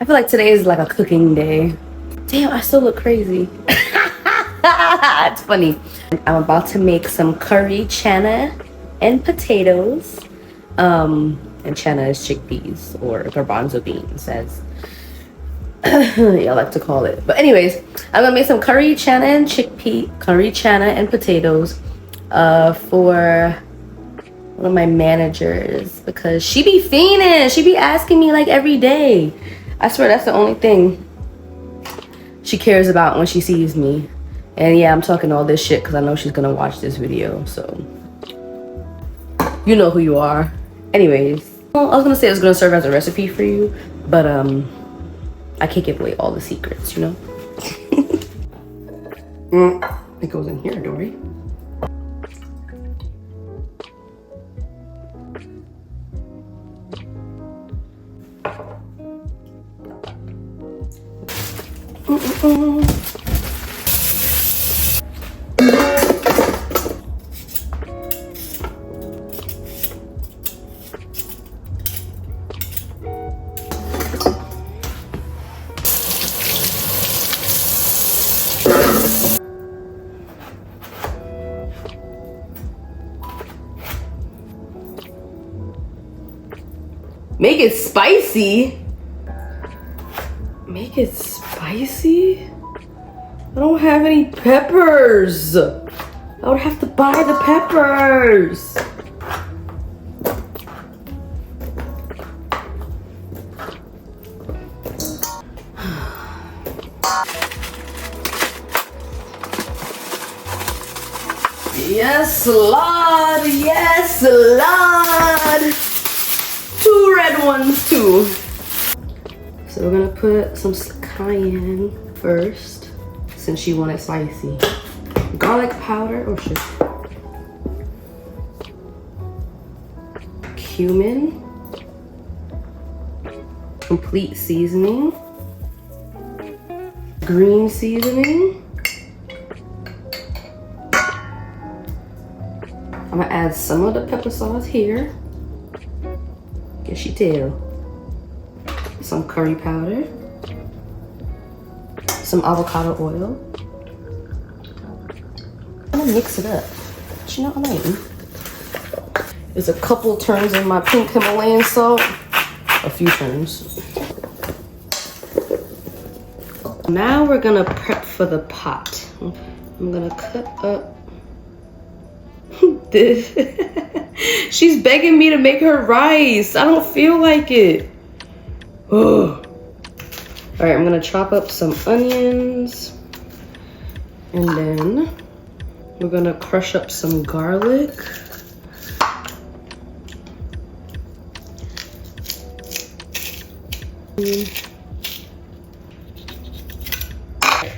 I feel like today is like a cooking day. Damn, I still look crazy. It's funny. I'm about to make some curry chana and potatoes. And chana is chickpeas or garbanzo beans, as y'all like to call it. But anyways, I'm gonna make some curry chana and potatoes for one of my managers, because she be fiending. She be asking me like every day. I swear that's the only thing she cares about when she sees me. And yeah, I'm talking all this shit because I know she's gonna watch this video, so you know who you are. Anyways, well, I was gonna say it was gonna serve as a recipe for you, but I can't give away all the secrets, you know. It goes in here, Dory. Make it spicy. Make it spicy? I don't have any peppers. I would have to buy the peppers. Yes, Lord. Yes, Lord. 2 red ones too. So we're gonna put some cayenne first, since she wanted spicy. Garlic powder, oh shit. Cumin. Complete seasoning. Green seasoning. I'm gonna add some of the pepper sauce here. Guess you tell. Some curry powder. Some avocado oil. I'm gonna mix it up. But you know what I mean? There's a couple turns in my pink Himalayan salt. A few turns. Now we're gonna prep for the pot. I'm gonna cut up this. She's begging me to make her rice. I don't feel like it. Ugh. All right, I'm gonna chop up some onions, and then we're gonna crush up some garlic.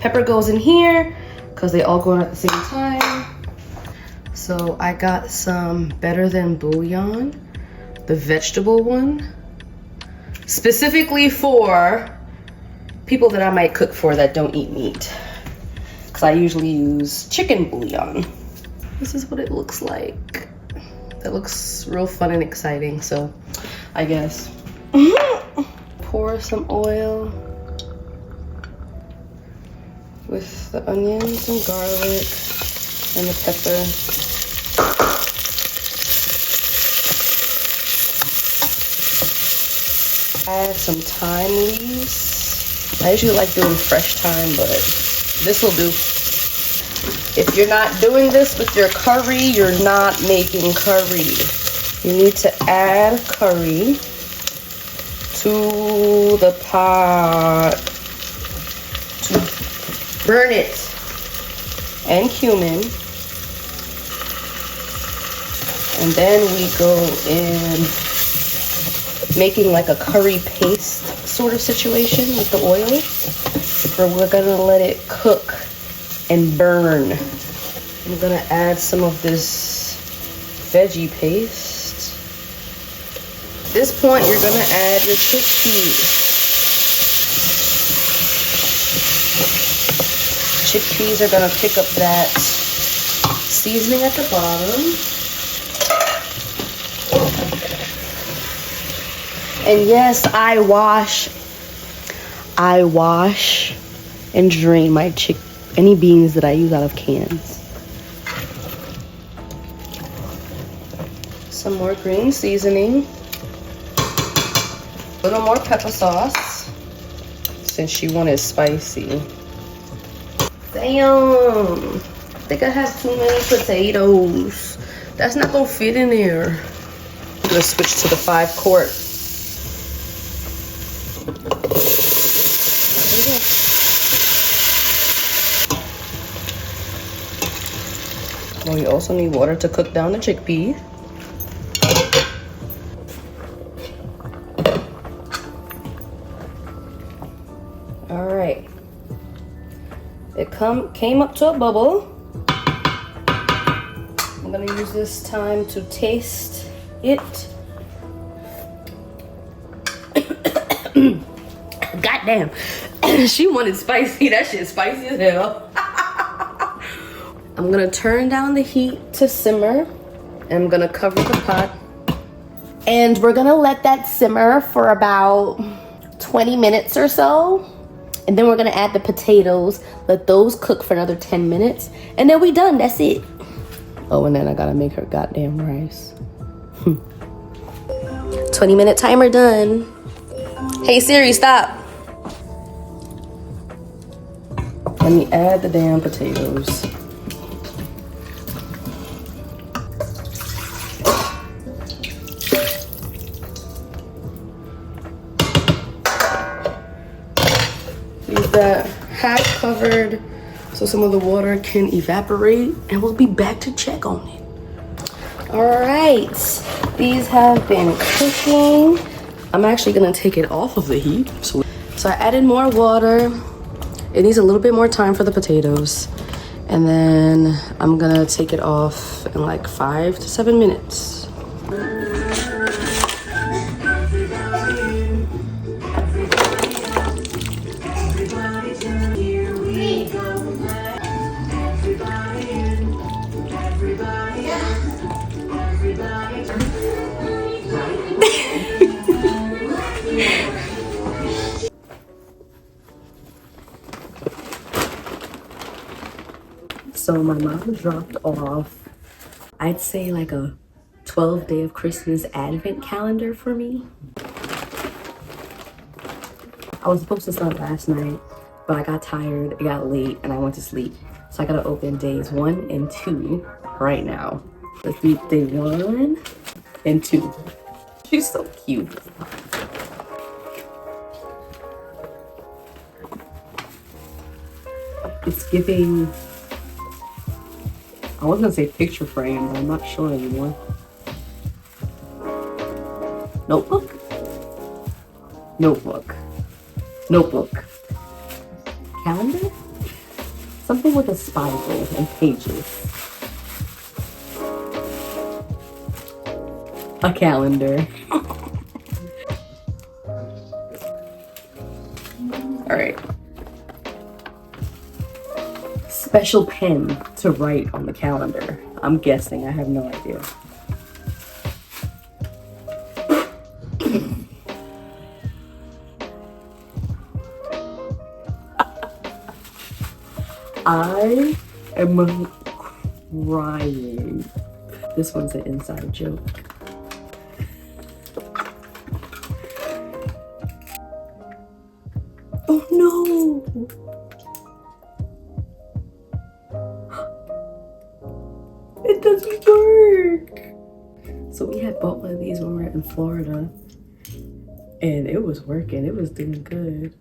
Pepper goes in here because they all go in at the same time. So I got some Better Than Bouillon, the vegetable one, specifically for people that I might cook for that don't eat meat, because I usually use chicken bouillon. This is what it looks like. That looks real fun and exciting, so I guess. Pour some oil with the onions and garlic and the pepper. Add some thyme leaves. I usually like doing fresh thyme, but this will do. If you're not doing this with your curry, you're not making curry. You need to add curry to the pot to burn it, and cumin. And then we go in making like a curry paste sort of situation with the oil, where we're gonna let it cook and burn. I'm gonna add some of this veggie paste. At this point, you're gonna add your chickpeas. Chickpeas are gonna pick up that seasoning at the bottom. And yes, I wash I wash and drain my any beans that I use out of cans. Some more green seasoning. A little more pepper sauce since she wanted spicy. Damn, I think I have too many potatoes. That's not gonna fit in there. I'm gonna switch to the 5-quart. Oh, you also need water to cook down the chickpea. All right. It came up to a bubble. I'm gonna use this time to taste it. Goddamn, she wanted spicy. That shit's spicy as hell. I'm gonna turn down the heat to simmer, and I'm gonna cover the pot. And we're gonna let that simmer for about 20 minutes or so. And then we're gonna add the potatoes, let those cook for another 10 minutes, and then we done, that's it. Oh, and then I gotta make her goddamn rice. 20-minute timer done. Hey Siri, stop. Let me add the damn potatoes. Leave that half covered so some of the water can evaporate, and we'll be back to check on it. All right, these have been cooking. I'm actually gonna take it off of the heat. So I added more water. It needs a little bit more time for the potatoes. And then I'm gonna take it off in like 5 to 7 minutes. So my mom dropped off, I'd say like a 12-day of Christmas advent calendar for me. I was supposed to start last night, but I got tired, it got late, and I went to sleep. So I gotta open days 1 and 2 right now. Let's do day 1 and 2. She's so cute. It's giving, I was gonna say picture frame, but I'm not sure anymore. Notebook? Notebook. Notebook. Calendar? Something with a spiral and pages. A calendar. All right. Special pen to write on the calendar. I'm guessing, I have no idea. I am crying. This one's an inside joke. Oh no! It doesn't work! So we had bought one of these when we were in Florida, and it was working, it was doing good.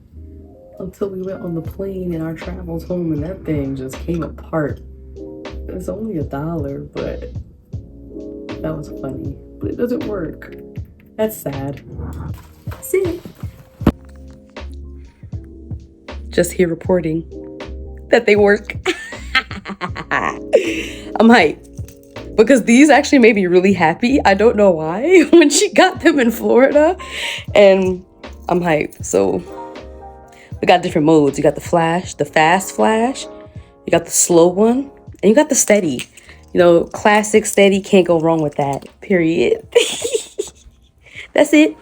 Until we went on the plane and our travels home, and that thing just came apart. It was only $1, but that was funny. But it doesn't work. That's sad. That's it. Just here reporting that they work. I'm hyped because these actually made me really happy. I don't know why when she got them in Florida, and I'm hyped. So we got different modes. You got the flash, the fast flash, you got the slow one, and you got the steady. You know, classic steady, can't go wrong with that, period. That's it.